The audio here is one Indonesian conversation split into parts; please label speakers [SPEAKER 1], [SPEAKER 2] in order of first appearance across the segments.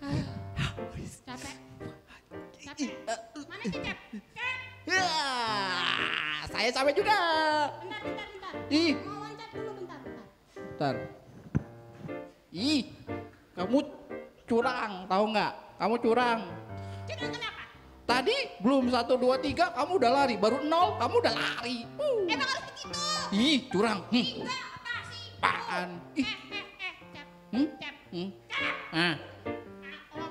[SPEAKER 1] Capek. Capek. Mana Cecep?
[SPEAKER 2] Ya, saya capek juga.
[SPEAKER 1] Bentar.
[SPEAKER 2] Ih,
[SPEAKER 1] Mau loncat dulu bentar.
[SPEAKER 2] bentar. Ih, kamu curang, tahu nggak? Kamu curang.
[SPEAKER 1] Curang kenapa?
[SPEAKER 2] Tadi belum 1, 2, 3, kamu udah lari. Baru 0, kamu udah lari.
[SPEAKER 1] Emang harus begitu?
[SPEAKER 2] Ih, curang.
[SPEAKER 1] Enggak, apa sih?
[SPEAKER 2] Apaan? Ih.
[SPEAKER 1] Cep.
[SPEAKER 2] Hmm?
[SPEAKER 1] Cep.
[SPEAKER 2] Hmm?
[SPEAKER 1] Cep.
[SPEAKER 2] Ah,
[SPEAKER 1] Oh.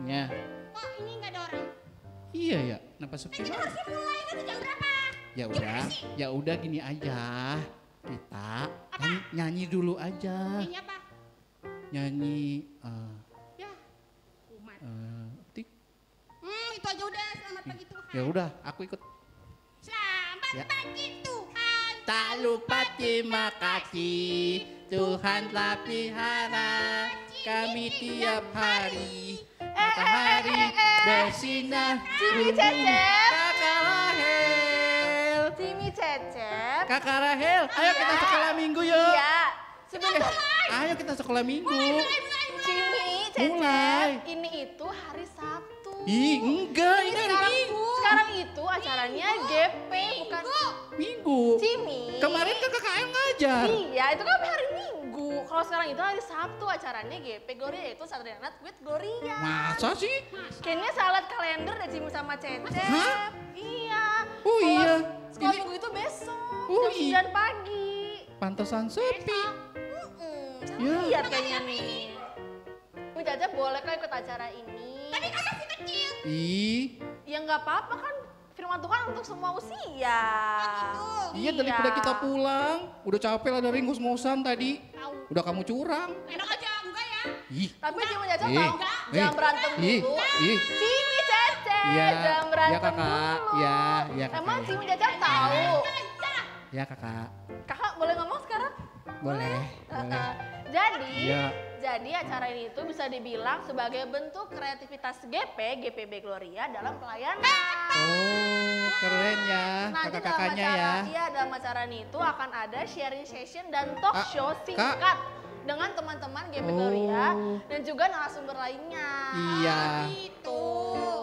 [SPEAKER 2] ya.
[SPEAKER 1] Kok ini nggak ada orang?
[SPEAKER 2] Iya ya, kenapa sepi
[SPEAKER 1] Kita
[SPEAKER 2] banget?
[SPEAKER 1] harusnya mulai kan jam berapa?
[SPEAKER 2] Ya udah gini aja. Kita nyanyi dulu aja.
[SPEAKER 1] Ini apa?
[SPEAKER 2] Nyanyi
[SPEAKER 1] Ya, umat.
[SPEAKER 2] tik.
[SPEAKER 1] Itu aja udah. Selamat pagi Tuhan.
[SPEAKER 2] Ya udah, aku ikut.
[SPEAKER 1] Selamat
[SPEAKER 2] Ya.
[SPEAKER 1] pagi Tuhan.
[SPEAKER 2] Tak lupa terima kasih Tuhan telah pelihara kami tiap hari. Matahari bersinar.
[SPEAKER 3] Cimi Cecep.
[SPEAKER 2] Kakak Rahel.
[SPEAKER 3] Cimi Cecep.
[SPEAKER 2] Kakak Rahel, ayo kita
[SPEAKER 3] Iya.
[SPEAKER 2] sekolah minggu yuk.
[SPEAKER 3] Iya. Sebentar.
[SPEAKER 2] Ayo kita sekolah minggu.
[SPEAKER 3] Cimi Cecep.
[SPEAKER 2] Mulai.
[SPEAKER 3] Ini itu hari Sabtu.
[SPEAKER 2] Ih, enggak, ini hari
[SPEAKER 3] Sekarang,
[SPEAKER 2] Minggu.
[SPEAKER 3] sekarang itu acaranya GP bukan
[SPEAKER 2] Minggu.
[SPEAKER 3] Cimi.
[SPEAKER 2] Kemarin kan KKN ngajar.
[SPEAKER 3] Iya, itu kan hari Minggu. Kalau sekarang itu hari Sabtu acaranya GP Gloria yaitu Saturday Night with Gloria.
[SPEAKER 2] Masa sih?
[SPEAKER 3] Kayaknya salah kalender deh Cimi sama Cecep.
[SPEAKER 2] Hah?
[SPEAKER 3] Iya.
[SPEAKER 2] Oh
[SPEAKER 3] Kalau
[SPEAKER 2] iya.
[SPEAKER 3] Sekolah
[SPEAKER 2] Ini-
[SPEAKER 3] Minggu itu besok
[SPEAKER 2] Oh
[SPEAKER 3] jam
[SPEAKER 2] iya.
[SPEAKER 3] 9 pagi.
[SPEAKER 2] Pantesan sepi. Ya.
[SPEAKER 3] Lihat kayaknya nih. Bu Cecep boleh kan ikut acara ini?
[SPEAKER 1] Tapi kan masih kecil.
[SPEAKER 2] Ih,
[SPEAKER 3] Ya nggak apa-apa kan firman Tuhan untuk semua usia.
[SPEAKER 2] iya daripada kita pulang. Udah capek lah dari ngos-ngosan tadi.
[SPEAKER 1] Tahu.
[SPEAKER 2] Udah kamu curang.
[SPEAKER 1] Enak aja enggak ya?
[SPEAKER 2] Ih.
[SPEAKER 3] Tapi Cimi Cecep
[SPEAKER 2] Ih.
[SPEAKER 3] tahu nggak? Jangan berantem
[SPEAKER 2] Ih.
[SPEAKER 3] dulu.
[SPEAKER 2] Ih.
[SPEAKER 3] Cimi Cecep
[SPEAKER 2] Iya.
[SPEAKER 3] jangan berantem
[SPEAKER 2] Iya, Kakak.
[SPEAKER 3] dulu.
[SPEAKER 2] Iya, Kakak.
[SPEAKER 3] Emang Cimi Cecep tahu?
[SPEAKER 2] Ya kakak.
[SPEAKER 3] Kakak boleh ngomong sekarang?
[SPEAKER 2] Boleh. Boleh.
[SPEAKER 3] Jadi,
[SPEAKER 2] Iya.
[SPEAKER 3] jadi acara ini itu bisa dibilang sebagai bentuk kreativitas GPB Gloria dalam pelayanan.
[SPEAKER 2] Oh, keren ya.
[SPEAKER 3] Nanti dalam
[SPEAKER 2] Kakak-kakaknya
[SPEAKER 3] acara,
[SPEAKER 2] ya.
[SPEAKER 3] iya dalam acara ini itu akan ada sharing session dan talk
[SPEAKER 2] Kak,
[SPEAKER 3] show
[SPEAKER 2] Kak.
[SPEAKER 3] singkat dengan teman-teman GP Gloria
[SPEAKER 2] Oh.
[SPEAKER 3] dan juga narasumber lainnya.
[SPEAKER 2] Iya.
[SPEAKER 3] Gitu.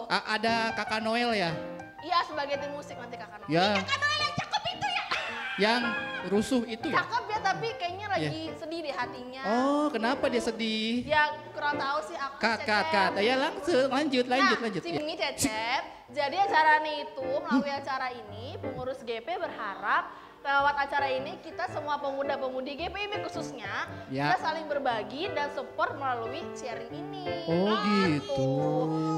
[SPEAKER 2] Ada kakak Noel ya?
[SPEAKER 3] Iya sebagai tim musik nanti kakak.
[SPEAKER 2] Ya.
[SPEAKER 1] Kakak Noel yang cakep itu ya.
[SPEAKER 2] Yang rusuh itu ya?
[SPEAKER 3] Cakep ya tapi kayaknya lagi sedih deh hatinya.
[SPEAKER 2] Oh, kenapa dia sedih?
[SPEAKER 3] Ya kurang tahu sih aku.
[SPEAKER 2] Kak,
[SPEAKER 3] Cecep.
[SPEAKER 2] ya langsung lanjut.
[SPEAKER 3] Nah,
[SPEAKER 2] Ya.
[SPEAKER 3] Cimi Cecep, jadi acara ini itu melalui acara ini pengurus GP berharap lewat acara ini kita semua pemuda-pemudi GPIB khususnya
[SPEAKER 2] Ya.
[SPEAKER 3] kita saling berbagi dan support melalui sharing ini.
[SPEAKER 2] Oh gitu.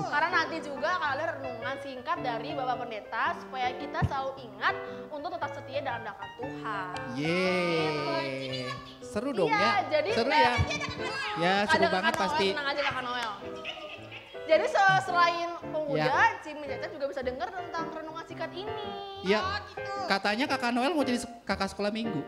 [SPEAKER 3] Karena nanti juga akan ada renungan singkat dari Bapak Pendeta supaya kita selalu ingat untuk tetap setia dalam dakwah Tuhan.
[SPEAKER 2] Yeay. Seru dong
[SPEAKER 3] Iya,
[SPEAKER 2] ya?
[SPEAKER 3] jadi
[SPEAKER 2] Seru
[SPEAKER 3] kayak-
[SPEAKER 2] ya? Ya seru
[SPEAKER 3] Ada
[SPEAKER 2] banget
[SPEAKER 3] Kakak
[SPEAKER 2] pasti.
[SPEAKER 3] Noel, tenang aja Kakak Noel. Jadi selain pemuda,
[SPEAKER 2] Ya.
[SPEAKER 3] Cimi Cecep juga bisa dengar tentang renungan singkat ini.
[SPEAKER 2] Ya,
[SPEAKER 1] gitu.
[SPEAKER 2] katanya kakak Noel mau jadi kakak sekolah minggu.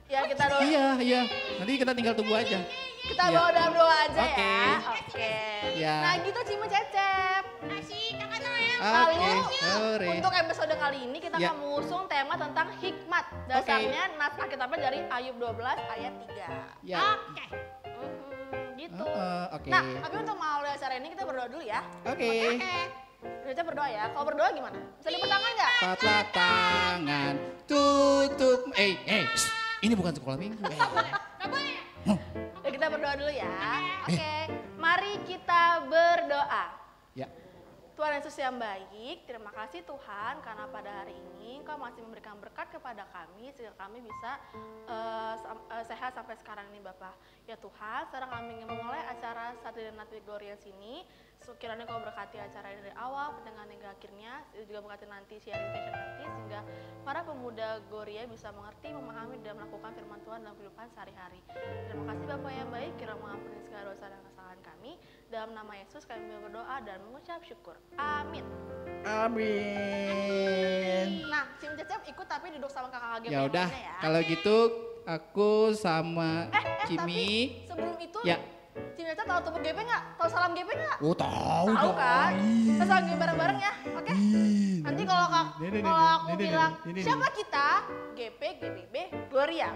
[SPEAKER 3] Ya kita doa,
[SPEAKER 2] Iya. Nanti kita tinggal tunggu aja.
[SPEAKER 3] kita
[SPEAKER 2] Iya.
[SPEAKER 3] bawa dalam doa aja
[SPEAKER 2] Oke.
[SPEAKER 3] ya. Oke.
[SPEAKER 2] Ya.
[SPEAKER 3] Nah gitu Cimi Cecep.
[SPEAKER 1] Asik Kakak Noel.
[SPEAKER 3] Lalu
[SPEAKER 2] Sore.
[SPEAKER 3] untuk episode kali ini kita
[SPEAKER 2] Ya.
[SPEAKER 3] akan mengusung tema tentang hikmat. Dasarnya nas Alkitabnya dari Ayub 12 ayat 3.
[SPEAKER 2] Ya.
[SPEAKER 1] Oke.
[SPEAKER 3] Gitu.
[SPEAKER 2] Oke.
[SPEAKER 3] Nah, tapi untuk mengawali acara ini kita berdoa dulu ya.
[SPEAKER 2] Oke.
[SPEAKER 3] Cecep berdoa ya. Kalau berdoa gimana? Bisa lipat tangan nggak?
[SPEAKER 2] Patlah tangan, tutup. Shh, ini bukan sekolah minggu.
[SPEAKER 1] Gak boleh.
[SPEAKER 3] Ya, kita berdoa dulu ya. Oke. Mari kita berdoa.
[SPEAKER 2] Ya.
[SPEAKER 3] Tuhan Yesus yang baik, terima kasih Tuhan karena pada hari ini Engkau masih memberikan berkat kepada kami sehingga kami bisa sehat sampai sekarang ini Bapak. Ya Tuhan, sekarang kami ingin memulai acara Saturday Night with Gloria sini. Kiranya Kau berkati acara ini dari awal, pertengahan hingga akhirnya, juga berkati nanti sharing session nanti sehingga para pemuda Gloria bisa mengerti, memahami dan melakukan firman Tuhan dalam kehidupan sehari-hari. Terima kasih Bapak yang baik, kira mengampuni segala dosa dan kesalahan kami. Dalam nama Yesus kami berdoa dan mengucap syukur. Amin.
[SPEAKER 2] Amin.
[SPEAKER 3] Nah, Cim Cecep ikut tapi duduk sama kakak GP
[SPEAKER 2] Ya
[SPEAKER 3] yang
[SPEAKER 2] udah,
[SPEAKER 3] lainnya ya.
[SPEAKER 2] kalau gitu aku sama
[SPEAKER 3] Tapi
[SPEAKER 2] Cimi.
[SPEAKER 3] sebelum itu,
[SPEAKER 2] Ya.
[SPEAKER 3] Cim Cecep tahu tepuk GP nggak? Tahu salam GP nggak?
[SPEAKER 2] Oh tahu
[SPEAKER 3] Tahu
[SPEAKER 2] dong.
[SPEAKER 3] kan? Kita salam GP bareng-bareng ya, oke? Nanti kalau aku bilang siapa kita? GP, GBB, Gloria.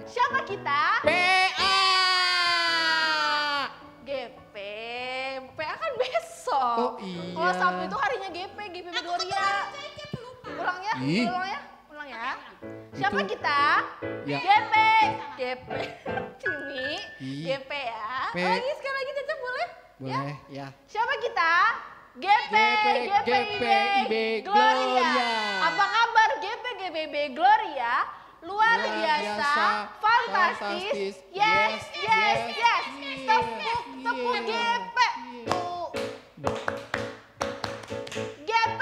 [SPEAKER 3] Siapa kita?
[SPEAKER 2] PA.
[SPEAKER 3] GP, Kalau Sabtu itu harinya GPB Gloria. Ulang ya,
[SPEAKER 2] Ih.
[SPEAKER 3] ulang ya. Siapa
[SPEAKER 2] Itu.
[SPEAKER 3] kita?
[SPEAKER 2] Ya.
[SPEAKER 3] GP. Cimi,
[SPEAKER 2] Ih.
[SPEAKER 3] GP ya.
[SPEAKER 2] P.
[SPEAKER 3] Lagi sekali lagi Caca boleh? Ya.
[SPEAKER 2] Boleh, ya.
[SPEAKER 3] Siapa kita? GP
[SPEAKER 2] GPIB Gloria.
[SPEAKER 3] Apa kabar GPGBB Gloria? Luar biasa, fantastis. Yes. Tepuk GP. Tuh. GP.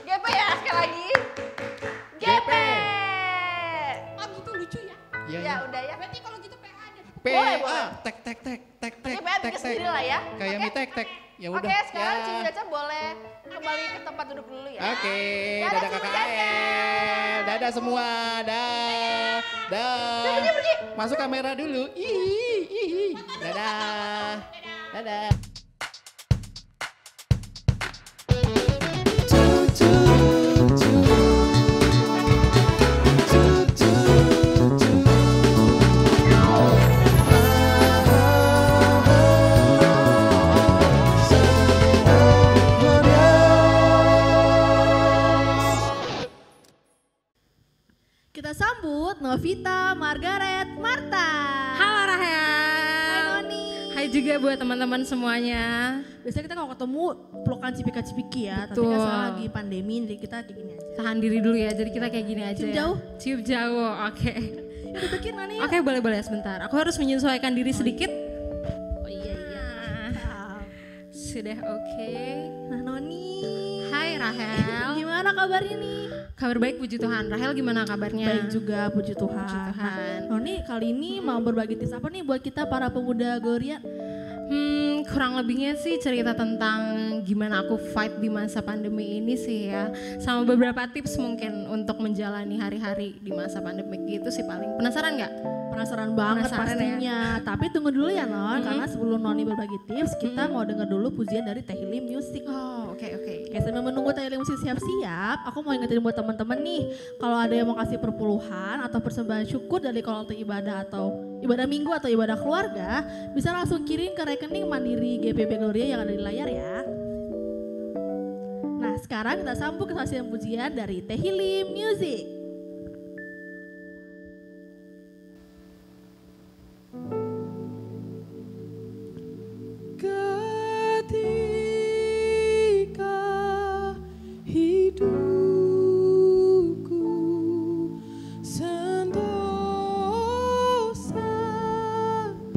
[SPEAKER 3] GP ya sekali lagi. GP.
[SPEAKER 1] Oh gitu lucu ya.
[SPEAKER 2] Iya,
[SPEAKER 3] Ya udah ya.
[SPEAKER 1] Berarti kalau gitu PA deh.
[SPEAKER 3] Boleh.
[SPEAKER 2] tek.
[SPEAKER 3] Oke, PA bikin sendiri lah ya.
[SPEAKER 2] Kayak
[SPEAKER 3] Oke.
[SPEAKER 2] mie tek. Ya udah.
[SPEAKER 3] Oke, sekarang
[SPEAKER 2] Ya.
[SPEAKER 3] Cimi Caca boleh kembali ke tempat duduk dulu ya.
[SPEAKER 2] Oke,
[SPEAKER 3] Dadah,
[SPEAKER 2] dadah
[SPEAKER 3] Cimi
[SPEAKER 2] KKL. Dadah semua. Dah.
[SPEAKER 3] Pergi.
[SPEAKER 2] Masuk kamera dulu. Ih. Dadah.
[SPEAKER 4] Kita sambut Novita, Margaret, Marta.
[SPEAKER 5] Halo
[SPEAKER 4] Hai
[SPEAKER 5] Rahel.
[SPEAKER 4] Noni.
[SPEAKER 5] Hai juga buat teman-teman semuanya.
[SPEAKER 4] Biasanya kita kalau ketemu pelukan cipika-cipiki ya, tapi
[SPEAKER 5] Betul.
[SPEAKER 4] kan sekarang lagi pandemi jadi kita kayak gini aja.
[SPEAKER 5] Tahan diri dulu ya, jadi kita kayak gini aja.
[SPEAKER 4] Cium
[SPEAKER 5] ya.
[SPEAKER 4] jauh?
[SPEAKER 5] Cium jauh, oke.
[SPEAKER 4] Ya dibikin Noni ya.
[SPEAKER 5] Oke, boleh sebentar. Aku harus menyesuaikan diri sedikit.
[SPEAKER 4] Oh iya.
[SPEAKER 5] Sudah oke.
[SPEAKER 4] Nah Noni.
[SPEAKER 5] Hai Rahel.
[SPEAKER 4] Gimana kabarnya nih?
[SPEAKER 5] Kabar baik puji Tuhan. Rahel gimana kabarnya?
[SPEAKER 4] Baik juga, puji Tuhan.
[SPEAKER 5] Puji Tuhan.
[SPEAKER 4] Nah, Noni kali ini mau berbagi tips apa nih buat kita para pemuda Gloria?
[SPEAKER 5] Kurang lebihnya sih cerita tentang gimana aku fight di masa pandemi ini sih ya. Sama beberapa tips mungkin untuk menjalani hari-hari di masa pandemi gitu sih paling. Penasaran nggak?
[SPEAKER 4] Penasaran banget
[SPEAKER 5] Penasaran
[SPEAKER 4] pastinya. Tapi tunggu dulu ya Non, karena sebelum Noni berbagi tips, kita mau denger dulu pujian dari Teh Hilim Music.
[SPEAKER 5] Oh, oke.
[SPEAKER 4] Oke, sambil menunggu Teh Hilim Music siap-siap, aku mau ingetin buat teman-teman nih, kalau ada yang mau kasih perpuluhan atau persembahan syukur dari kolektif ibadah atau ibadah minggu atau ibadah keluarga, bisa langsung kirim ke rekening Mandiri GPB Gloria yang ada di layar ya. Nah, sekarang kita sambung ke saksian pujian dari Teh Hilim Music.
[SPEAKER 6] Ketika hidupku sentosa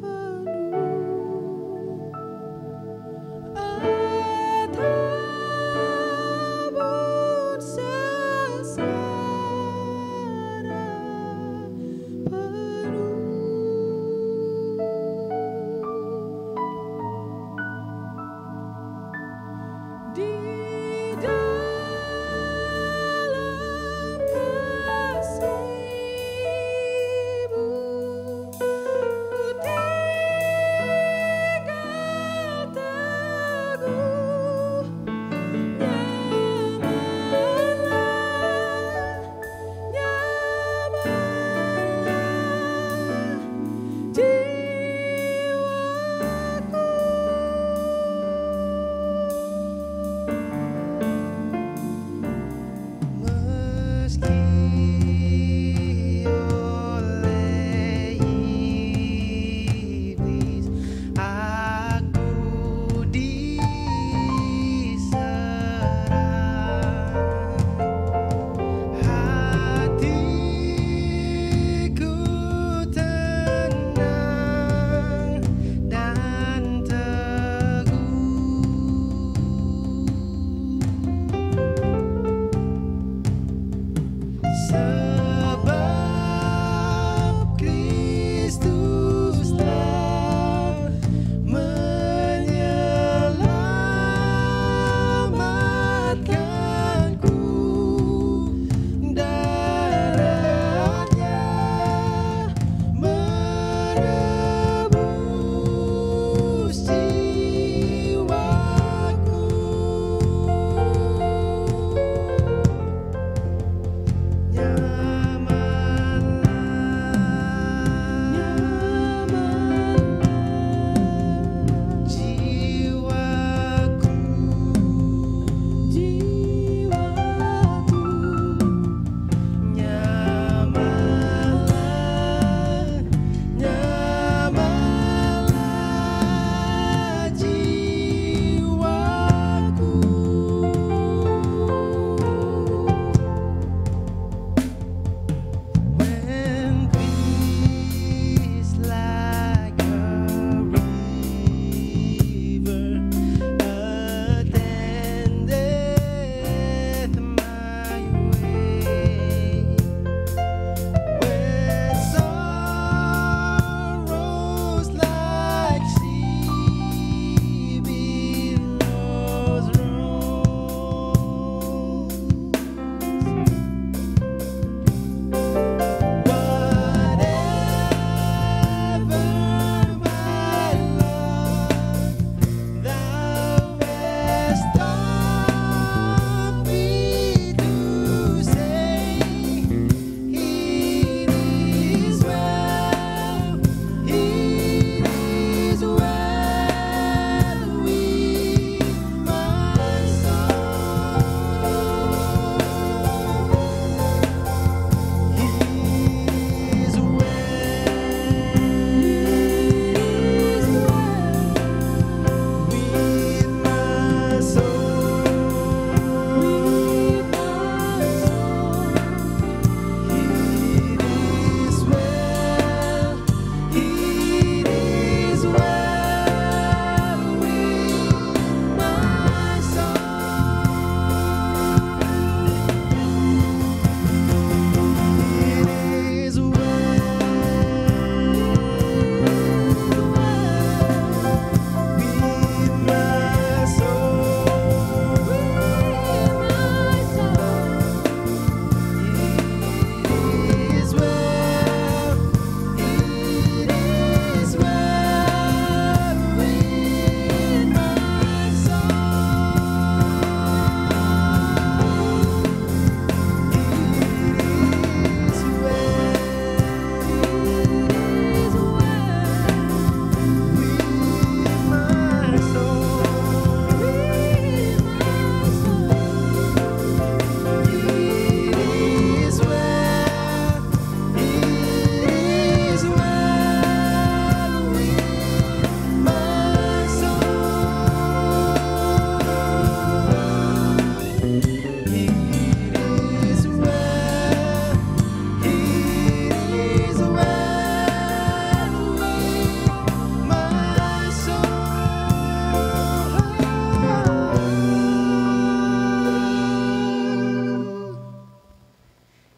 [SPEAKER 6] penuh ataupun sesat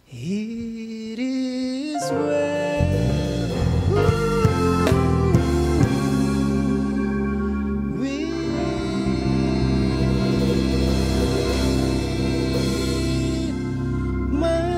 [SPEAKER 6] It is well with my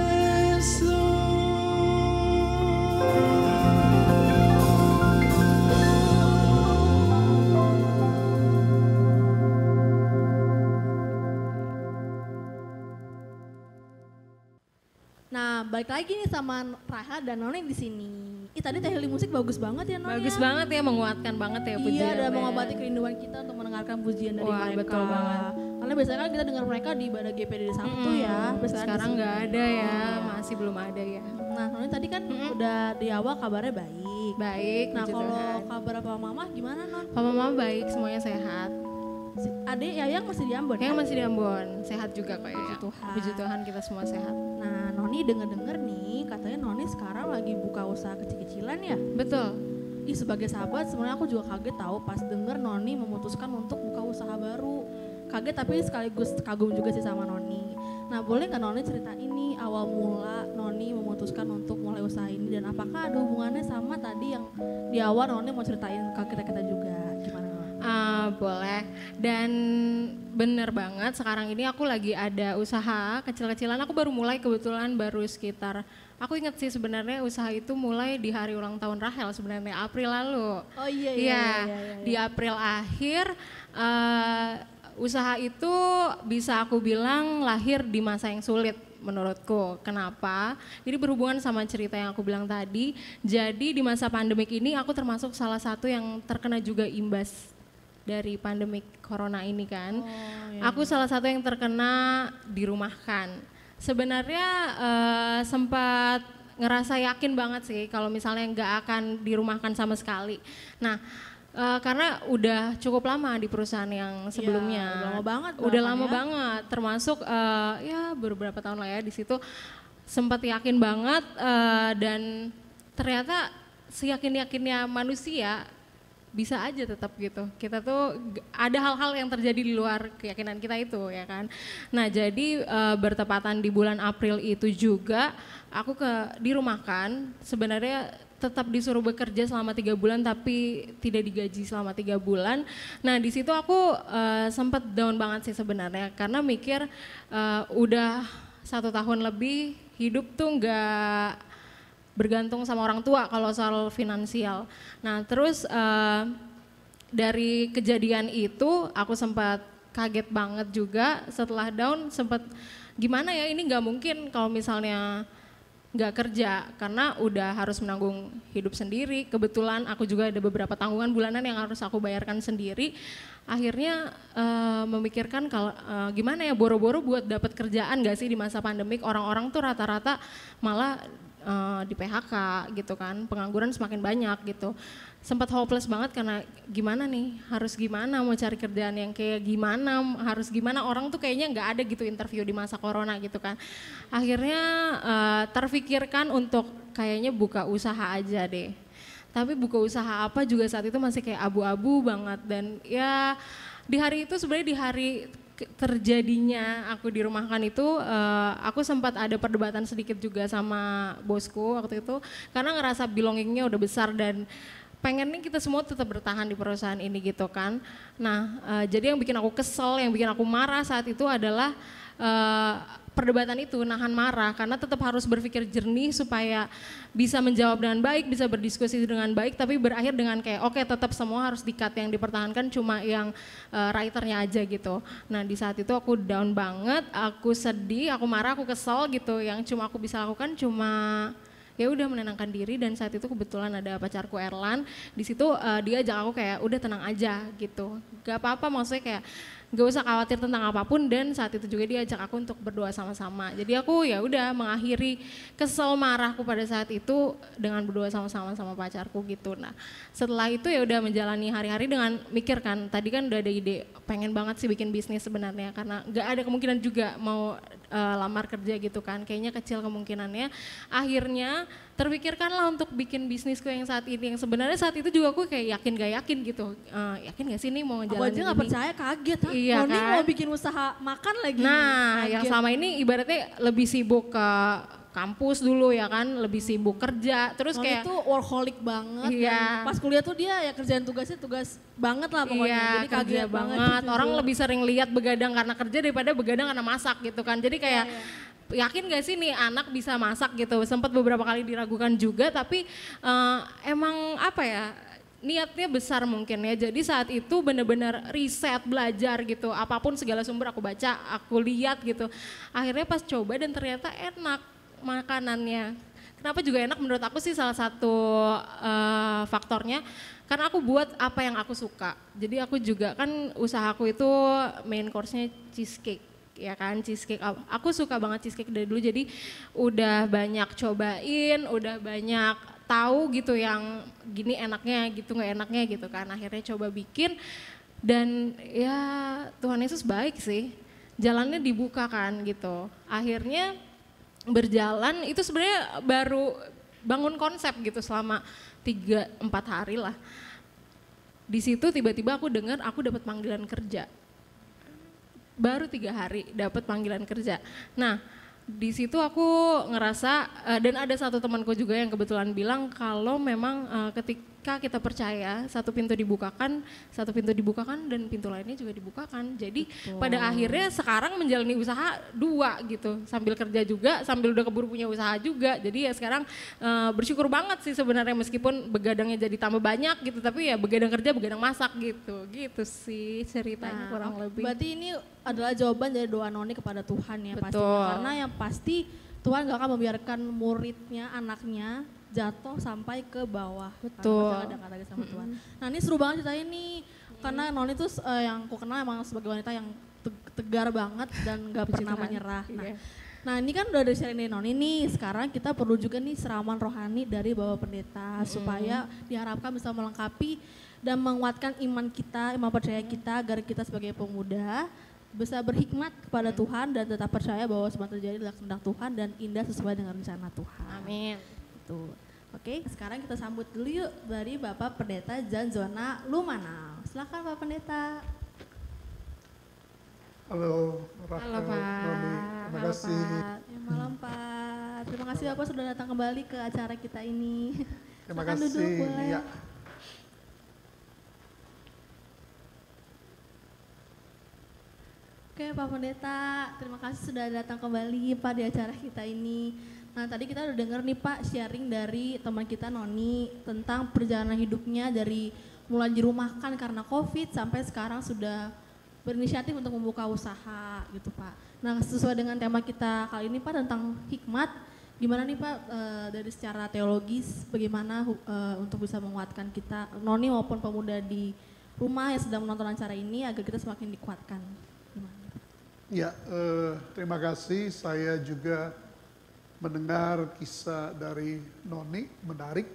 [SPEAKER 4] Nah, balik lagi nih sama Rahel dan Noni di sini. Tadi Teh Healing Musik bagus banget ya Noni.
[SPEAKER 5] Bagus banget ya, menguatkan banget ya pujian.
[SPEAKER 4] Iya, dan mengobati kerinduan kita untuk mendengarkan pujian dari
[SPEAKER 5] Wah,
[SPEAKER 4] mereka.
[SPEAKER 5] betul banget.
[SPEAKER 4] Karena biasanya kan kita dengar mereka di ibadah GPD di Sabtu ya. Biasanya
[SPEAKER 5] Sekarang
[SPEAKER 4] di sini.
[SPEAKER 5] nggak ada ya,
[SPEAKER 4] Iya.
[SPEAKER 5] masih belum ada ya.
[SPEAKER 4] Nah, Noni tadi kan udah di awal kabarnya baik.
[SPEAKER 5] Baik,
[SPEAKER 4] Nah,
[SPEAKER 5] puji
[SPEAKER 4] kalau
[SPEAKER 5] Tuhan.
[SPEAKER 4] kabar papa mama gimana Non?
[SPEAKER 5] Papa mama baik, semuanya sehat.
[SPEAKER 4] Adik Yayang masih di Ambon?
[SPEAKER 5] Yang
[SPEAKER 4] kan?
[SPEAKER 5] masih di Ambon, sehat juga kok ya.
[SPEAKER 4] Puji Tuhan.
[SPEAKER 5] Puji Tuhan kita semua sehat.
[SPEAKER 4] Nah, Noni denger-denger nih, katanya Noni sekarang lagi buka usaha kecil-kecilan ya?
[SPEAKER 5] Betul.
[SPEAKER 4] Ih, sebagai sahabat sebenarnya aku juga kaget tahu pas denger Noni memutuskan untuk buka usaha baru. Kaget tapi sekaligus kagum juga sih sama Noni. Nah, boleh nggak Noni ceritain nih awal mula Noni memutuskan untuk mulai usaha ini dan apakah ada hubungannya sama tadi yang di awal Noni mau ceritain ke kita-kita juga? Gimana Noni?
[SPEAKER 5] Boleh. Dan bener banget sekarang ini aku lagi ada usaha kecil-kecilan. Aku baru mulai kebetulan baru sekitar, aku inget sih sebenarnya usaha itu mulai di hari ulang tahun Rahel sebenarnya April lalu.
[SPEAKER 4] Oh iya.
[SPEAKER 5] Di April akhir usaha itu bisa aku bilang lahir di masa yang sulit menurutku. Kenapa? Ini berhubungan sama cerita yang aku bilang tadi. Jadi di masa pandemik ini aku termasuk salah satu yang terkena juga imbas dari pandemik corona ini kan. Aku salah satu yang terkena dirumahkan. Sebenarnya sempat ngerasa yakin banget sih kalau misalnya nggak akan dirumahkan sama sekali. Nah, karena udah cukup lama di perusahaan yang sebelumnya.
[SPEAKER 4] Udah lama banget.
[SPEAKER 5] Udah
[SPEAKER 4] bahkan
[SPEAKER 5] lama
[SPEAKER 4] ya.
[SPEAKER 5] banget, termasuk ya beberapa tahun lah ya di situ sempat yakin banget dan ternyata seyakin-yakinnya manusia bisa aja tetap gitu. Kita tuh ada hal-hal yang terjadi di luar keyakinan kita itu ya kan. Nah jadi bertepatan di bulan April itu juga aku dirumahkan. Sebenarnya tetap disuruh bekerja selama 3 bulan tapi tidak digaji selama 3 bulan. Nah di situ aku sempat down banget sih sebenarnya karena mikir udah 1 tahun lebih hidup tuh nggak bergantung sama orang tua kalau soal finansial. Nah terus dari kejadian itu aku sempat kaget banget juga setelah down sempat gimana ya ini nggak mungkin kalau misalnya nggak kerja karena udah harus menanggung hidup sendiri. Kebetulan aku juga ada beberapa tanggungan bulanan yang harus aku bayarkan sendiri. Akhirnya memikirkan kalau gimana ya boro-boro buat dapat kerjaan nggak sih di masa pandemik. Orang-orang tuh rata-rata malah di PHK gitu kan, pengangguran semakin banyak gitu. Sempat hopeless banget karena gimana nih, harus gimana mau cari kerjaan yang kayak gimana, harus gimana, orang tuh kayaknya nggak ada gitu interview di masa corona gitu kan. Akhirnya terfikirkan untuk kayaknya buka usaha aja deh. Tapi buka usaha apa juga saat itu masih kayak abu-abu banget dan ya di hari itu sebenarnya di hari terjadinya aku dirumahkan itu aku sempat ada perdebatan sedikit juga sama bosku waktu itu karena ngerasa belongingnya udah besar dan pengennya kita semua tetap bertahan di perusahaan ini gitu kan. Nah jadi yang bikin aku kesel, yang bikin aku marah saat itu adalah perdebatan itu, nahan marah karena tetap harus berpikir jernih supaya bisa menjawab dengan baik, bisa berdiskusi dengan baik tapi berakhir dengan kayak oke, tetap semua harus di-cut, yang dipertahankan cuma yang writernya aja gitu. Nah di saat itu aku down banget, aku sedih, aku marah, aku kesel gitu, yang cuma aku bisa lakukan cuma ya udah menenangkan diri dan saat itu kebetulan ada pacarku Erlan, di situ dia ajak aku kayak udah tenang aja gitu, gak apa-apa maksudnya kayak gak usah khawatir tentang apapun dan saat itu juga dia ajak aku untuk berdoa sama-sama. Jadi aku ya udah mengakhiri kesel marahku pada saat itu dengan berdoa sama-sama sama pacarku gitu. Nah setelah itu ya udah menjalani hari-hari dengan mikir kan, tadi kan udah ada ide pengen banget sih bikin bisnis sebenarnya karena gak ada kemungkinan juga mau lamar kerja gitu kan, kayaknya kecil kemungkinannya. Akhirnya terpikirkanlah untuk bikin bisnisku yang saat ini, yang sebenarnya saat itu juga aku kayak yakin gak yakin gitu, yakin gak sih nih mau ngejalanin ini.
[SPEAKER 4] Aku aja gak percaya, kaget.
[SPEAKER 5] Iya
[SPEAKER 4] Noni
[SPEAKER 5] kan?
[SPEAKER 4] mau bikin usaha makan lagi.
[SPEAKER 5] Nah
[SPEAKER 4] Kaget.
[SPEAKER 5] yang selama ini ibaratnya lebih sibuk ke kampus dulu ya kan, lebih sibuk kerja. Terus
[SPEAKER 4] Noni
[SPEAKER 5] kayak
[SPEAKER 4] tuh workaholic banget.
[SPEAKER 5] Iya.
[SPEAKER 4] Dan pas kuliah tuh dia ya kerjaan tugasnya tugas banget lah pokoknya.
[SPEAKER 5] iya,
[SPEAKER 4] Jadi
[SPEAKER 5] kerja
[SPEAKER 4] kaget
[SPEAKER 5] banget.
[SPEAKER 4] gitu.
[SPEAKER 5] Orang lebih sering lihat begadang karena kerja daripada begadang karena masak gitu kan. Jadi kayak yakin gak sih nih anak bisa masak gitu. Sempat beberapa kali diragukan juga, tapi emang apa ya, niatnya besar mungkin ya. Jadi saat itu benar-benar riset, belajar gitu. Apapun segala sumber aku baca, aku lihat gitu. Akhirnya pas coba dan ternyata enak makanannya. Kenapa juga enak menurut aku sih salah satu faktornya karena aku buat apa yang aku suka. Jadi aku juga kan usahaku itu main course-nya cheesecake. Ya kan, cheesecake. Aku suka banget cheesecake dari dulu, jadi udah banyak cobain, udah banyak tahu gitu yang gini enaknya gitu nggak enaknya gitu kan. Akhirnya coba bikin dan ya Tuhan Yesus baik sih, jalannya dibuka kan gitu. Akhirnya berjalan itu sebenarnya baru bangun konsep gitu selama 3-4 hari lah. Di situ tiba-tiba aku dengar aku dapat panggilan kerja. Baru 3 hari dapat panggilan kerja. Nah, di situ aku ngerasa dan ada satu temanku juga yang kebetulan bilang kalau memang ketika kita percaya satu pintu dibukakan dan pintu lainnya juga dibukakan. Jadi pada akhirnya sekarang menjalani usaha 2 gitu, sambil kerja juga, sambil udah keburu punya usaha juga. Jadi ya sekarang bersyukur banget sih sebenarnya meskipun begadangnya jadi tambah banyak gitu, tapi ya begadang kerja, begadang masak gitu. Gitu sih ceritanya kurang lebih.
[SPEAKER 4] Berarti ini adalah jawaban dari doa Noni kepada Tuhan ya pasti.
[SPEAKER 5] Betul.
[SPEAKER 4] Karena yang pasti Tuhan gak akan membiarkan muridnya, anaknya jatuh sampai ke bawah.
[SPEAKER 5] Betul.
[SPEAKER 4] Karena ada kata sama Tuhan. Nah ini seru banget ceritanya nih. Karena Noni tuh yang aku kenal emang sebagai wanita yang tegar banget dan gak pernah menyerah. Nah ini kan udah ada sharing dari Noni nih, sekarang kita perlu juga nih siraman rohani dari Bapak Pendeta supaya diharapkan bisa melengkapi dan menguatkan iman kita, iman percaya kita agar kita sebagai pemuda bisa berhikmat kepada Tuhan dan tetap percaya bahwa semua terjadi adalah kehendak Tuhan dan indah sesuai dengan rencana Tuhan.
[SPEAKER 5] Amin.
[SPEAKER 4] Tuh. Oke, sekarang kita sambut dulu yuk dari Bapak Pendeta Jan Zona Lumanau. Silakan Bapak Pendeta.
[SPEAKER 7] Halo, Rahel,
[SPEAKER 5] Halo Pak.
[SPEAKER 7] Noni, terima
[SPEAKER 5] Halo,
[SPEAKER 7] kasih.
[SPEAKER 5] Pak.
[SPEAKER 4] Ya, malam Pak. Terima kasih Bapak sudah datang kembali ke acara kita ini.
[SPEAKER 7] Terima
[SPEAKER 4] Silakan
[SPEAKER 7] kasih.
[SPEAKER 4] duduk, boleh.
[SPEAKER 7] Ya.
[SPEAKER 4] Oke Pak Pendeta, terima kasih sudah datang kembali Pak di acara kita ini. Nah tadi kita udah denger nih Pak sharing dari teman kita Noni tentang perjalanan hidupnya dari mulai dirumahkan karena COVID sampai sekarang sudah berinisiatif untuk membuka usaha gitu Pak. Nah sesuai dengan tema kita kali ini Pak tentang hikmat, gimana nih Pak dari secara teologis bagaimana untuk bisa menguatkan kita Noni maupun pemuda di rumah yang sedang menonton acara ini agar kita semakin dikuatkan.
[SPEAKER 7] Ya, terima kasih. Saya juga mendengar kisah dari Noni, menarik.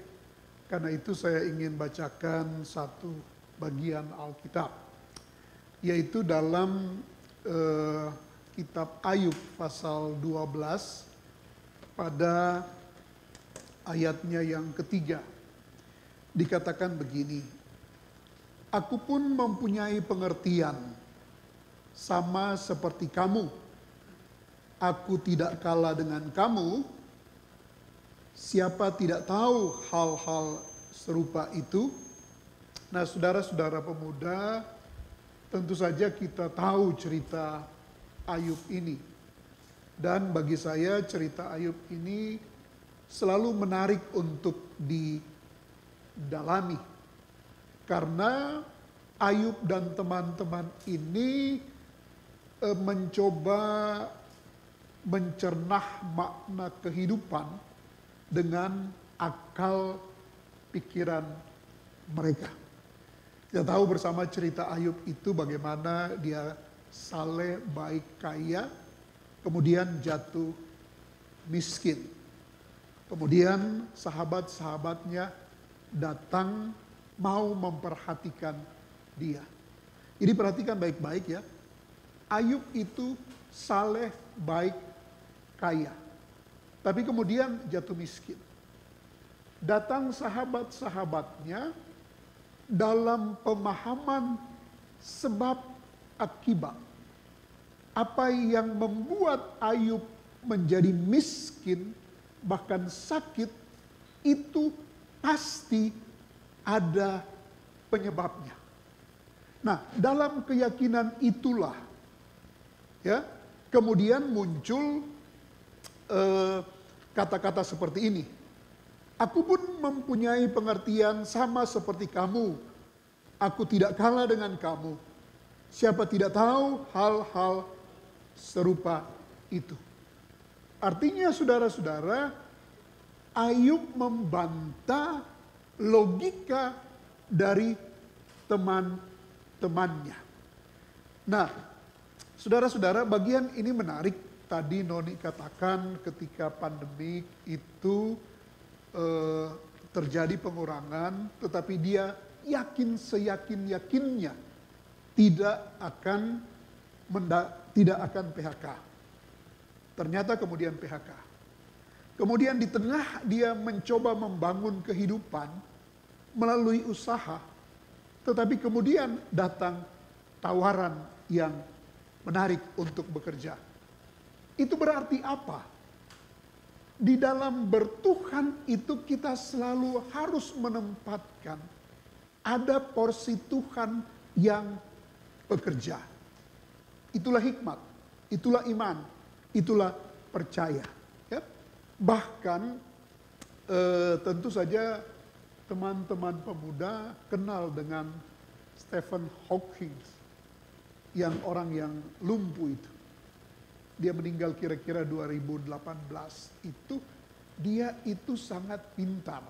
[SPEAKER 7] Karena itu saya ingin bacakan satu bagian Alkitab. Yaitu dalam kitab Ayub pasal 12 pada ayatnya yang ketiga. Dikatakan begini, aku pun mempunyai pengertian sama seperti kamu. Aku tidak kalah dengan kamu. Siapa tidak tahu hal-hal serupa itu? Nah, saudara-saudara pemuda, tentu saja kita tahu cerita Ayub ini. Dan bagi saya cerita Ayub ini selalu menarik untuk didalami. Karena Ayub dan teman-teman ini mencoba mencernah makna kehidupan dengan akal pikiran mereka. Kita tahu bersama cerita Ayub itu bagaimana dia saleh, baik, kaya, kemudian jatuh miskin. Kemudian sahabat-sahabatnya datang mau memperhatikan dia. Jadi perhatikan baik-baik ya. Ayub itu saleh, baik, kaya. Tapi kemudian jatuh miskin. Datang sahabat-sahabatnya dalam pemahaman sebab akibat. Apa yang membuat Ayub menjadi miskin bahkan sakit, itu pasti ada penyebabnya. Nah, dalam keyakinan itulah ya, kemudian muncul kata-kata seperti ini. Aku pun mempunyai pengertian sama seperti kamu. Aku tidak kalah dengan kamu. Siapa tidak tahu hal-hal serupa itu. Artinya saudara-saudara, Ayub membantah logika dari teman-temannya. Nah, saudara-saudara, bagian ini menarik. Tadi Noni katakan ketika pandemik itu terjadi pengurangan, tetapi dia yakin seyakin-yakinnya tidak akan PHK. Ternyata kemudian PHK. Kemudian di tengah dia mencoba membangun kehidupan melalui usaha, tetapi kemudian datang tawaran yang menarik untuk bekerja. Itu berarti apa? Di dalam bertuhan itu kita selalu harus menempatkan ada porsi Tuhan yang bekerja. Itulah hikmat, itulah iman, itulah percaya. Ya? Bahkan tentu saja teman-teman pemuda kenal dengan Stephen Hawking, yang orang yang lumpuh itu. Dia meninggal kira-kira 2018 itu, dia itu sangat pintar.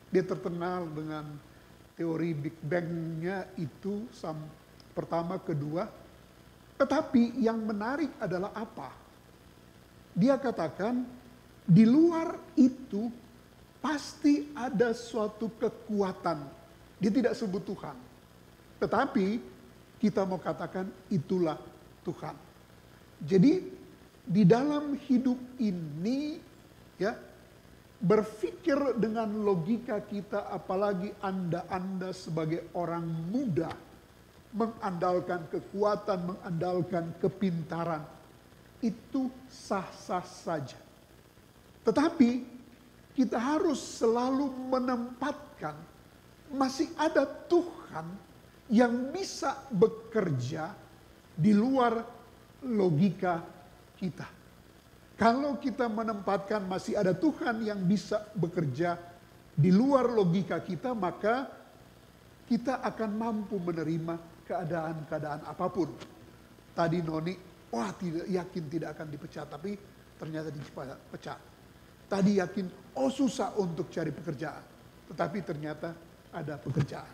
[SPEAKER 7] Dia terkenal dengan teori Big Bang-nya itu pertama, kedua. Tetapi yang menarik adalah apa? Dia katakan di luar itu pasti ada suatu kekuatan. Dia tidak sebut Tuhan. Tetapi kita mau katakan itulah Tuhan. Jadi di dalam hidup ini ya, berpikir dengan logika kita, apalagi Anda sebagai orang muda mengandalkan kekuatan, mengandalkan kepintaran, itu sah-sah saja. Tetapi kita harus selalu menempatkan masih ada Tuhan yang bisa bekerja di luar logika kita. Kalau kita menempatkan masih ada Tuhan yang bisa bekerja di luar logika kita, maka kita akan mampu menerima keadaan-keadaan apapun. Tadi Noni, wah tidak yakin tidak akan dipecat, tapi ternyata dipecat. Tadi yakin, oh susah untuk cari pekerjaan, tetapi ternyata ada pekerjaan.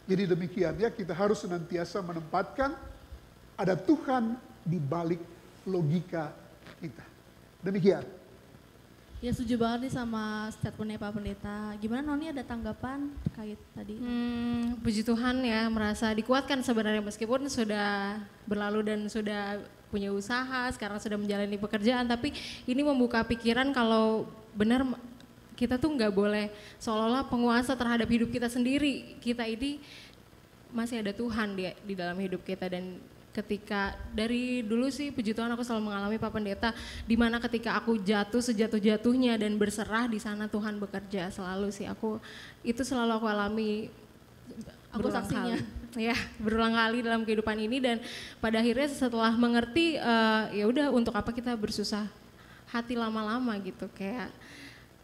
[SPEAKER 7] Jadi demikian ya, kita harus senantiasa menempatkan ada Tuhan di balik logika kita. Demikian.
[SPEAKER 4] Ya setuju banget nih sama statementnya Pak Pendeta. Gimana Noni, ada tanggapan terkait tadi?
[SPEAKER 5] Puji Tuhan ya, merasa dikuatkan sebenarnya meskipun sudah berlalu dan sudah punya usaha, sekarang sudah menjalani pekerjaan, tapi ini membuka pikiran kalau benar kita tuh nggak boleh seolah-olah penguasa terhadap hidup kita sendiri. Kita ini masih ada Tuhan di dalam hidup kita. Dan ketika dari dulu sih puji Tuhan aku selalu mengalami Pak Pendeta, di mana ketika aku jatuh sejatuh-jatuhnya dan berserah, di sana Tuhan bekerja selalu sih. Itu selalu aku alami.
[SPEAKER 4] Aku saksinya.
[SPEAKER 5] Ya, berulang kali dalam kehidupan ini, dan pada akhirnya setelah mengerti ya udah, untuk apa kita bersusah hati lama-lama gitu, kayak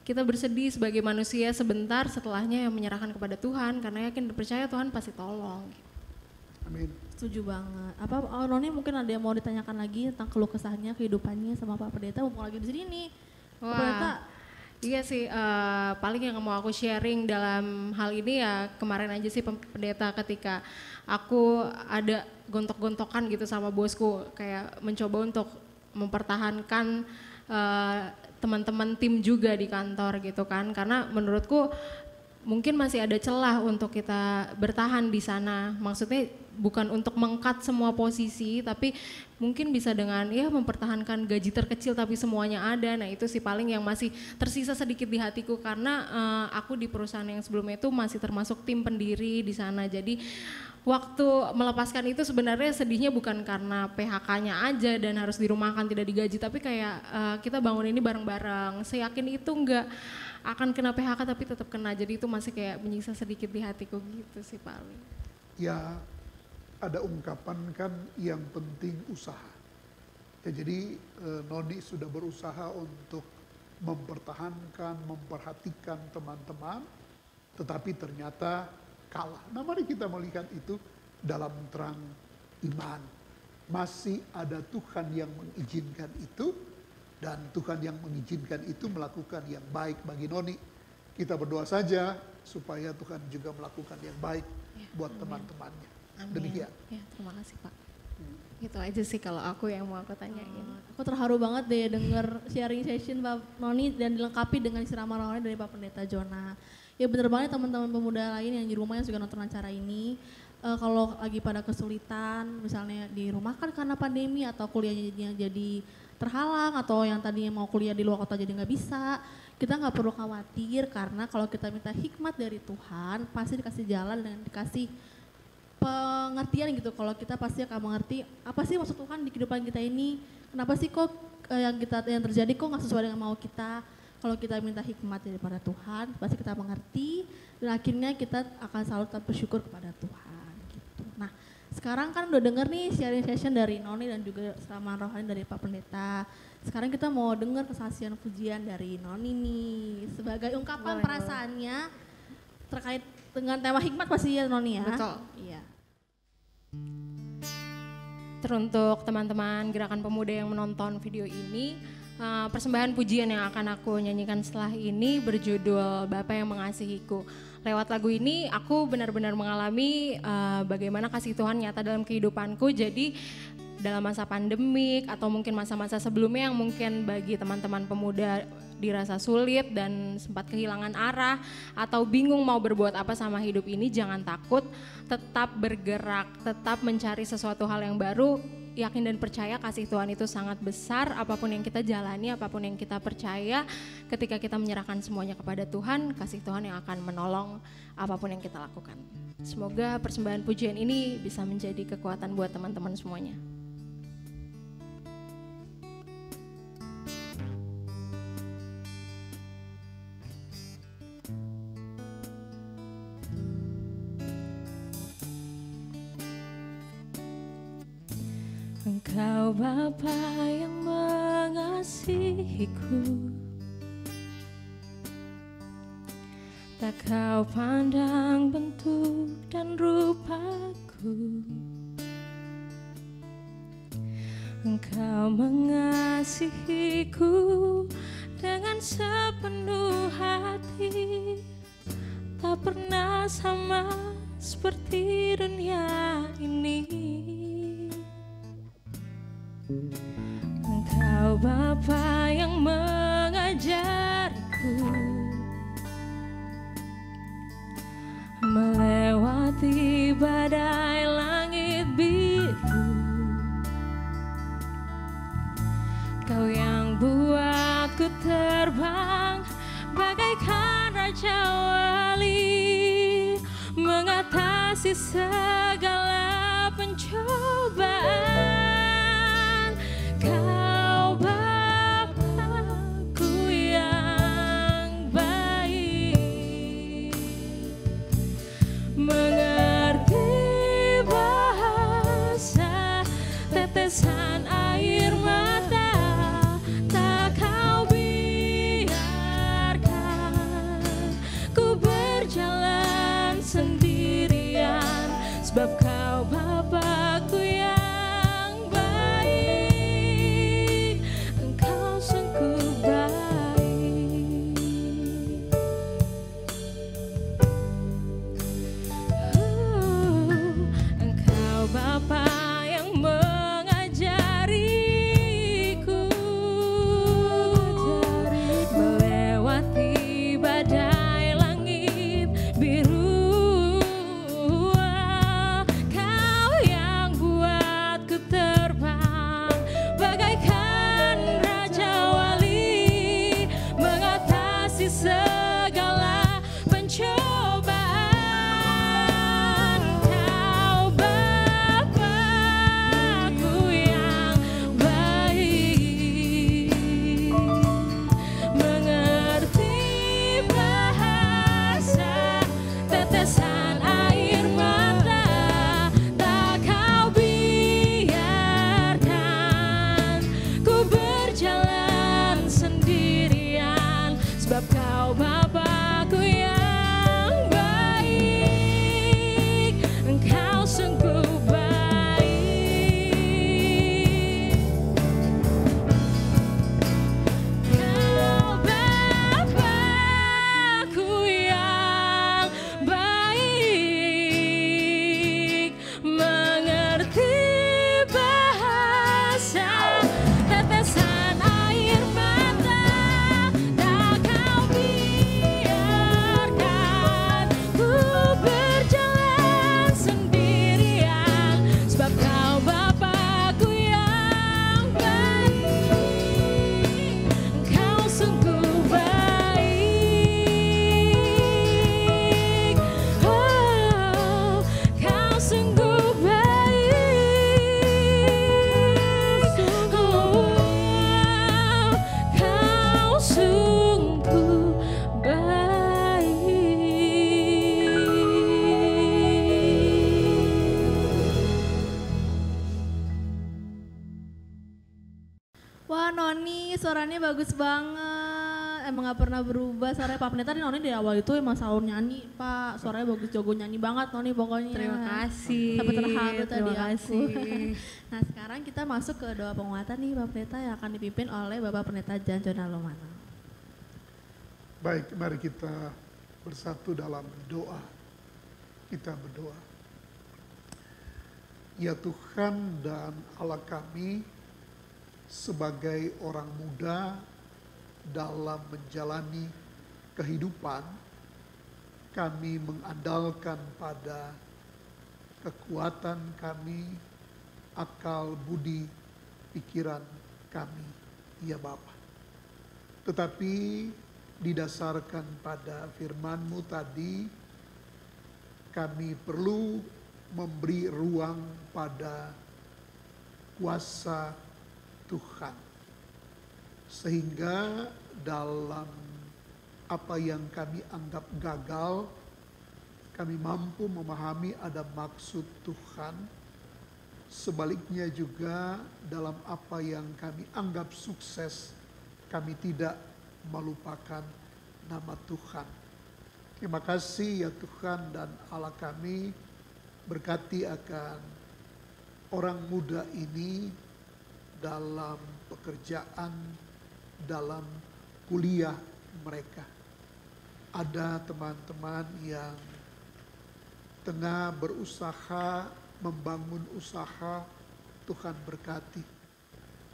[SPEAKER 5] kita bersedih sebagai manusia sebentar, setelahnya yang menyerahkan kepada Tuhan karena yakin dan percaya Tuhan pasti tolong.
[SPEAKER 7] Amin.
[SPEAKER 4] Setuju banget. Apa Noni mungkin ada yang mau ditanyakan lagi tentang keluh kesahnya, kehidupannya sama Pak Pendeta, mumpung lagi di sini nih. Pak Pendeta.
[SPEAKER 5] Iya sih, paling yang mau aku sharing dalam hal ini ya kemarin aja sih Pendeta, ketika aku ada gontok-gontokan gitu sama bosku, kayak mencoba untuk mempertahankan teman-teman tim juga di kantor gitu kan, karena menurutku mungkin masih ada celah untuk kita bertahan di sana. Maksudnya bukan untuk meng-cut semua posisi, tapi mungkin bisa dengan ya mempertahankan gaji terkecil tapi semuanya ada. Nah itu sih paling yang masih tersisa sedikit di hatiku, karena aku di perusahaan yang sebelumnya itu masih termasuk tim pendiri di sana. Jadi waktu melepaskan itu sebenarnya sedihnya bukan karena PHK-nya aja dan harus dirumahkan tidak digaji, tapi kayak kita bangun ini bareng-bareng. Saya yakin itu nggak akan kena PHK tapi tetap kena, jadi itu masih kayak menyiksa sedikit di hatiku gitu sih paling.
[SPEAKER 7] Ya, ada ungkapan kan yang penting usaha. Ya, jadi Noni sudah berusaha untuk mempertahankan, memperhatikan teman-teman, tetapi ternyata kalah. Nah, mari kita melihat itu dalam terang iman. Masih ada Tuhan yang mengizinkan itu, dan Tuhan yang mengizinkan itu melakukan yang baik bagi Noni. Kita berdoa saja supaya Tuhan juga melakukan yang baik buat teman-temannya. Demikian.
[SPEAKER 5] Ya, terima kasih Pak. Gitu aja sih kalau aku yang mau aku tanyain.
[SPEAKER 4] Aku terharu banget deh denger sharing session Pak Noni dan dilengkapi dengan ceramah rohani dari Pak Pendeta Jona. Ya bener banget teman-teman pemuda lain yang di rumah yang juga nonton acara ini. Kalau lagi pada kesulitan, misalnya dirumahkan karena pandemi atau kuliahnya jadi terhalang atau yang tadinya mau kuliah di luar kota jadi nggak bisa, kita nggak perlu khawatir karena kalau kita minta hikmat dari Tuhan pasti dikasih jalan dan dikasih pengertian gitu. Kalau kita pasti akan mengerti apa sih maksud Tuhan di kehidupan kita ini, kenapa sih kok yang terjadi kok nggak sesuai dengan mau kita. Kalau kita minta hikmat daripada Tuhan, pasti kita mengerti dan akhirnya kita akan selalu tetap bersyukur kepada Tuhan. Gitu. Nah, sekarang kan udah denger nih sharing session dari Noni dan juga ceramah rohani dari Pak Pendeta. Sekarang kita mau denger kesaksian pujian dari Noni nih sebagai ungkapan perasaannya terkait dengan tema hikmat pasti ya Noni ya.
[SPEAKER 5] Betul.
[SPEAKER 4] Iya.
[SPEAKER 5] Teruntuk teman-teman Gerakan Pemuda yang menonton video ini, persembahan pujian yang akan aku nyanyikan setelah ini berjudul Bapa yang Mengasihiku. Lewat lagu ini aku benar-benar mengalami bagaimana kasih Tuhan nyata dalam kehidupanku. Jadi dalam masa pandemik atau mungkin masa-masa sebelumnya yang mungkin bagi teman-teman pemuda dirasa sulit dan sempat kehilangan arah atau bingung mau berbuat apa sama hidup ini, jangan takut, tetap bergerak, tetap mencari sesuatu hal yang baru. Yakin dan percaya kasih Tuhan itu sangat besar, apapun yang kita jalani, apapun yang kita percaya, ketika kita menyerahkan semuanya kepada Tuhan, kasih Tuhan yang akan menolong apapun yang kita lakukan. Semoga persembahan pujian ini bisa menjadi kekuatan buat teman-teman semuanya. Engkau Bapa yang mengasihiku, tak kau pandang bentuk dan rupaku. Engkau mengasihiku dengan sepenuh hati, tak pernah sama seperti dunia ini. Engkau Bapa yang mengajarku melewati badai langit biru. Kau yang buatku terbang bagaikan raja wali, mengatasi segala pencobaan. Kau Bapakku yang baik, mengerti bahasa tetesan air mata, tak kau biarkan ku berjalan sendirian, sebab kau Bapakku yang segala pencobaan. Kau Engkau Bapa-Ku yang baik, Engkau sungguh baik. Engkau Bapa-Ku yang baik, mengerti bahasa tetesan air mata. Tak Kau biarkan ku berjalan sendirian, sebab Kau Bapa-Ku yang baik, Engkau sungguh baik. Oh, Kau sungguh baik. Oh, Kau sungguh baik.
[SPEAKER 4] Wah Noni, suaranya bagus banget. Emang gak pernah berubah suaranya Pak Pendeta. Noni di awal itu emang selalu nyanyi Pak. Suaranya bagus, jago nyanyi banget Noni pokoknya.
[SPEAKER 5] Terima kasih.
[SPEAKER 4] Sampai terharu tadi
[SPEAKER 5] Terima
[SPEAKER 4] aku.
[SPEAKER 5] kasih.
[SPEAKER 4] Nah sekarang kita masuk ke doa penguatan nih Pak Pendeta yang akan dipimpin oleh Bapak Pendeta Jan Jonalomana.
[SPEAKER 7] Baik, mari kita bersatu dalam doa. Kita berdoa. Ya Tuhan dan Allah kami, sebagai orang muda dalam menjalani kehidupan, kami mengandalkan pada kekuatan kami, akal, budi, pikiran kami, ya Bapa. Tetapi didasarkan pada firman-Mu tadi, kami perlu memberi ruang pada kuasa Tuhan. Sehingga dalam apa yang kami anggap gagal, kami mampu memahami ada maksud Tuhan. Sebaliknya juga dalam apa yang kami anggap sukses, kami tidak melupakan nama Tuhan. Terima kasih ya Tuhan dan Allah kami, berkati akan orang muda ini dalam pekerjaan, dalam kuliah mereka. Ada teman-teman yang tengah berusaha membangun usaha, Tuhan berkati.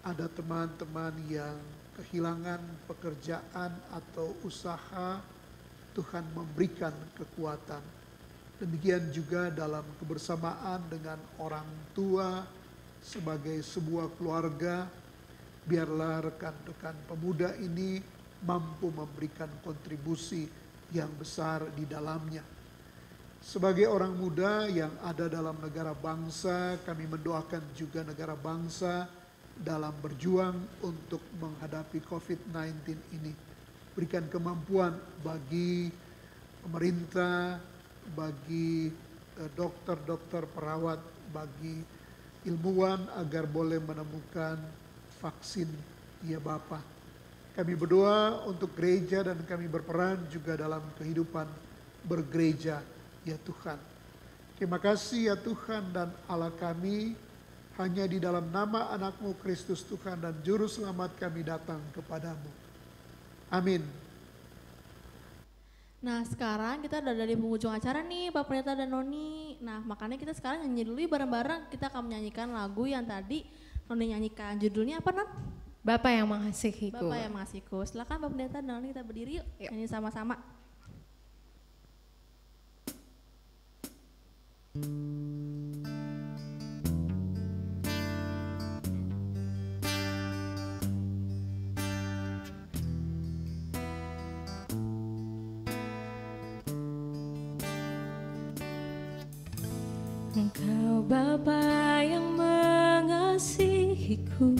[SPEAKER 7] Ada teman-teman yang kehilangan pekerjaan atau usaha, Tuhan memberikan kekuatan. Demikian juga dalam kebersamaan dengan orang tua sebagai sebuah keluarga, biarlah rekan-rekan pemuda ini mampu memberikan kontribusi yang besar di dalamnya. Sebagai orang muda yang ada dalam negara bangsa, kami mendoakan juga negara bangsa dalam berjuang untuk menghadapi COVID-19 ini. Berikan kemampuan bagi pemerintah, bagi dokter-dokter, perawat, bagi ilmuwan agar boleh menemukan vaksin, ya Bapa. Kami berdoa untuk gereja dan kami berperan juga dalam kehidupan bergereja, ya Tuhan. Terima kasih ya Tuhan dan Allah kami, hanya di dalam nama anak-Mu Kristus Tuhan dan Juru Selamat kami datang kepadamu. Amin.
[SPEAKER 4] Nah sekarang kita udah dari penghujung acara nih Pak Pendeta dan Noni. Nah makanya kita sekarang nyanyi dulu bareng-bareng. Kita akan menyanyikan lagu yang tadi Noni nyanyikan. Judulnya apa Non?
[SPEAKER 5] Bapa yang mengasihiku.
[SPEAKER 4] Bapak yang mengasihiku. Silakan Pak Pendeta dan Noni, kita berdiri yuk. Nyanyi sama-sama.
[SPEAKER 5] Engkau Bapa yang mengasihiku,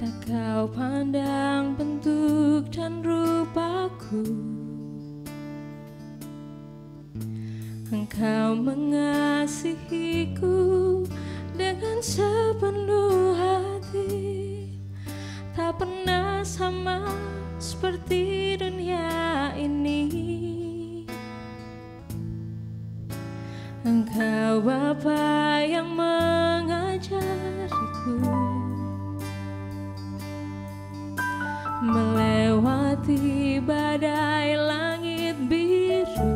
[SPEAKER 5] tak Kau pandang bentuk dan rupaku. Engkau mengasihiku dengan sepenuh hati, tak tak pernah sama seperti dunia ini. Engkau Bapa yang mengajariku melewati badai langit biru.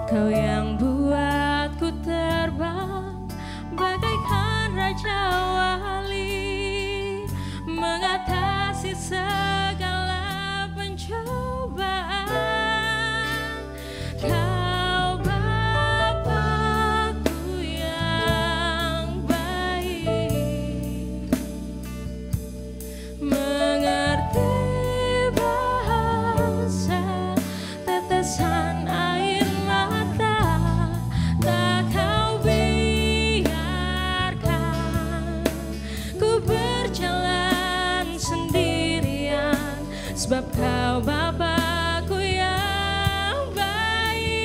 [SPEAKER 5] Kau yang buatku terbang bagaikan raja wali, mengatasi segala pencobaan. Kau Bapakku yang baik, mengerti bahasa tetesan air mata. Tak kau biarkan ku berjalan sendirian, sebab kau Bapakku yang baik.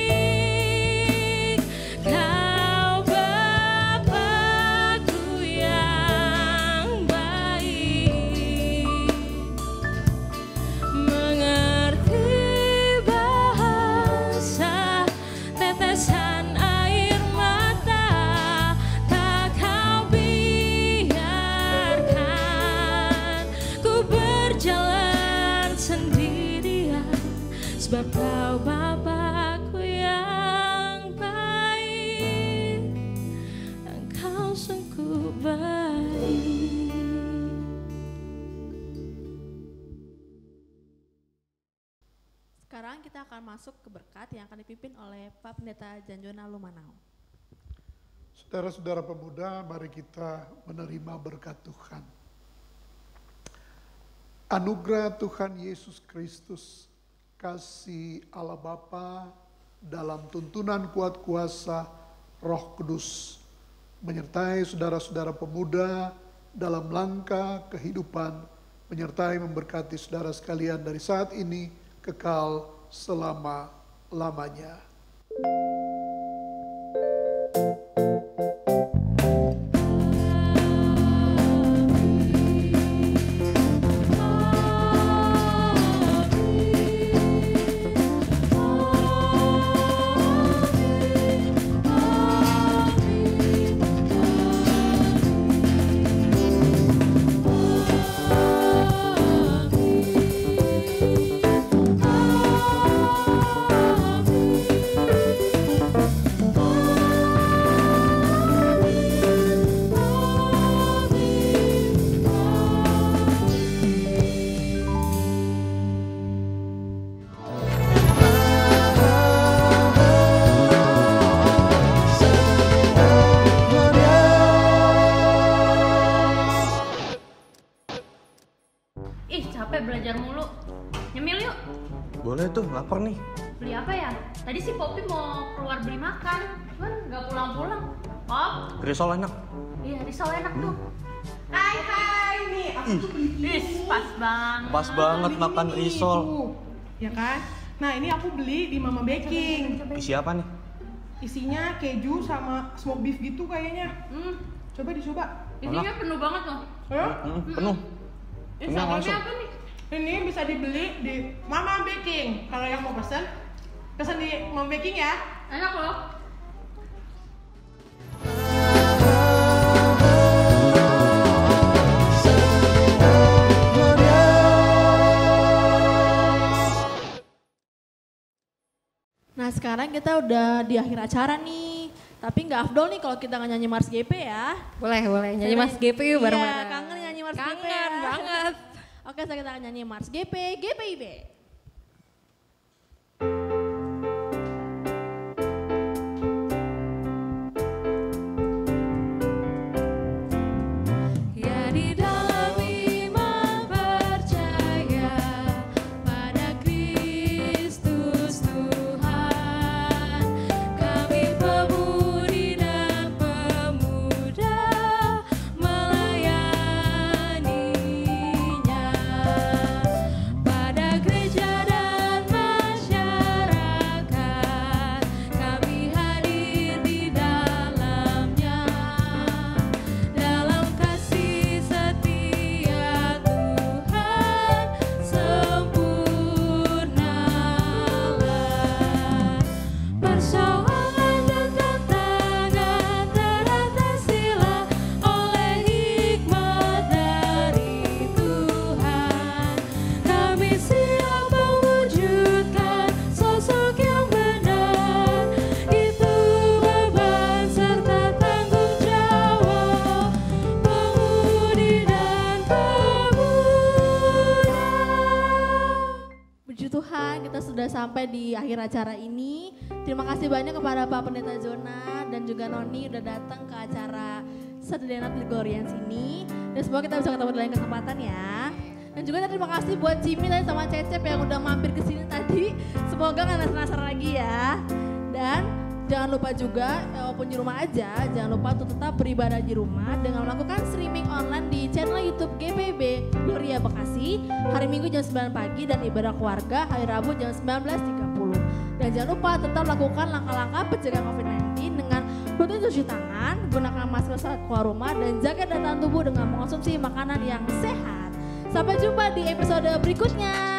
[SPEAKER 5] Kau Bapakku yang baik, mengerti bahasa tetesan air mata. Tak kau biarkan ku berjalan sendirian, sebab kau Bapakku yang baik. Engkau sungguh baik.
[SPEAKER 4] Sekarang kita akan masuk ke berkat yang akan dipimpin oleh Pak Pendeta Janjona Lumanau.
[SPEAKER 7] Saudara-saudara pemuda, mari kita menerima berkat Tuhan. Anugerah Tuhan Yesus Kristus, kasih Allah Bapa dalam tuntunan kuat kuasa Roh Kudus menyertai saudara-saudara pemuda dalam langkah kehidupan, menyertai memberkati saudara sekalian dari saat ini kekal selama-lamanya.
[SPEAKER 8] Ih, capek belajar mulu. Nyemil yuk.
[SPEAKER 9] Boleh tuh, lapar nih.
[SPEAKER 8] Beli apa ya? Tadi si Poppy mau keluar beli makan, cuman nggak pulang-pulang. Pop?
[SPEAKER 9] Risol enak.
[SPEAKER 8] Iya, risol enak tuh. Hai, nih aku tuh beli. Pas banget.
[SPEAKER 9] Pas banget makan risol.
[SPEAKER 10] Ya kan? Nah ini aku beli di Mama Baking.
[SPEAKER 9] Isi apa nih?
[SPEAKER 10] Isinya keju sama smoked beef gitu kayaknya. Coba dicoba.
[SPEAKER 8] Isinya penuh banget loh.
[SPEAKER 9] Penuh.
[SPEAKER 8] Instagramnya apa nih?
[SPEAKER 10] Ini bisa dibeli di Mama Baking. Kalau yang mau pesan di Mama Baking ya.
[SPEAKER 8] Enak loh.
[SPEAKER 4] Nah sekarang kita udah di akhir acara nih. Tapi nggak afdol nih kalau kita nggak nyanyi Mars GP ya.
[SPEAKER 5] Boleh, nyanyi Mars GP yuk bareng-bareng.
[SPEAKER 4] Iya, kangen nyanyi Mars GP ya.
[SPEAKER 5] Kangen banget.
[SPEAKER 4] Oke, sekarang kita akan nyanyi Mars GP, GPIB.
[SPEAKER 5] Ya di dalam iman percaya pada Kristus Tuhan, kami pemudi dan pemuda melayaninya pada gereja
[SPEAKER 4] kita sudah sampai di akhir acara ini. Terima kasih banyak kepada Pak Pendeta Zona dan juga Noni udah datang ke acara Saturday Night Gregorians ini. Dan semoga kita bisa ketemu di lain kesempatan ya. Dan juga terima kasih buat Jimmy tadi sama Cecep yang udah mampir ke sini tadi. Semoga nggak penasaran lagi ya. Dan jangan lupa juga, walaupun di rumah aja, jangan lupa untuk tetap beribadah di rumah dengan melakukan streaming online di channel YouTube GPB Gloria Bekasi hari Minggu jam 9 pagi dan ibadah keluarga hari Rabu jam 19.30. Dan jangan lupa tetap lakukan langkah-langkah pencegahan COVID-19 dengan rutin cuci tangan, gunakan masker saat keluar rumah, dan jaga daya tahan tubuh dengan mengonsumsi makanan yang sehat. Sampai jumpa di episode berikutnya.